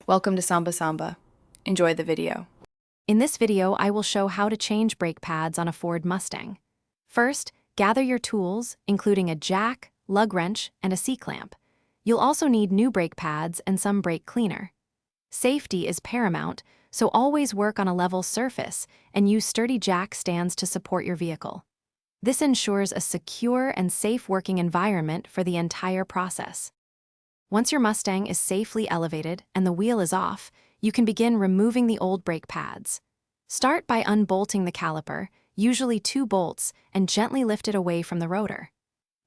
Welcome to Samba Samba. Enjoy the video. In this video, I will show how to change brake pads on a Ford Mustang. First, gather your tools, including a jack, lug wrench, and a C-clamp. You'll also need new brake pads and some brake cleaner. Safety is paramount, so always work on a level surface and use sturdy jack stands to support your vehicle. This ensures a secure and safe working environment for the entire process. Once your Mustang is safely elevated and the wheel is off, you can begin removing the old brake pads. Start by unbolting the caliper, usually 2 bolts, and gently lift it away from the rotor.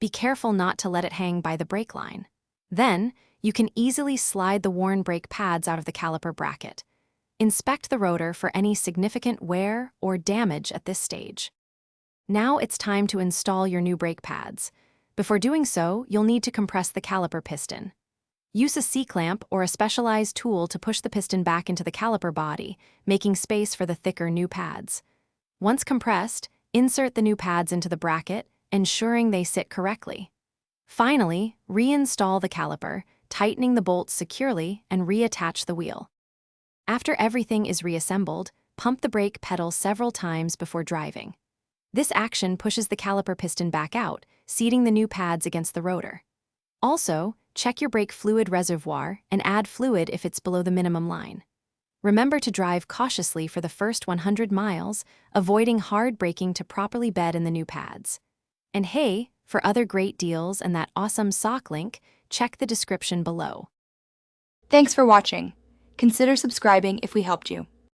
Be careful not to let it hang by the brake line. Then, you can easily slide the worn brake pads out of the caliper bracket. Inspect the rotor for any significant wear or damage at this stage. Now it's time to install your new brake pads. Before doing so, you'll need to compress the caliper piston. Use a C-clamp or a specialized tool to push the piston back into the caliper body, making space for the thicker new pads. Once compressed, insert the new pads into the bracket, ensuring they sit correctly. Finally, reinstall the caliper, tightening the bolts securely, and reattach the wheel. After everything is reassembled, pump the brake pedal several times before driving. This action pushes the caliper piston back out, seating the new pads against the rotor. Also, check your brake fluid reservoir and add fluid if it's below the minimum line. Remember to drive cautiously for the first 100 miles, avoiding hard braking to properly bed in the new pads. And hey, for other great deals and that awesome sock link, check the description below. Thanks for watching. Consider subscribing if we helped you.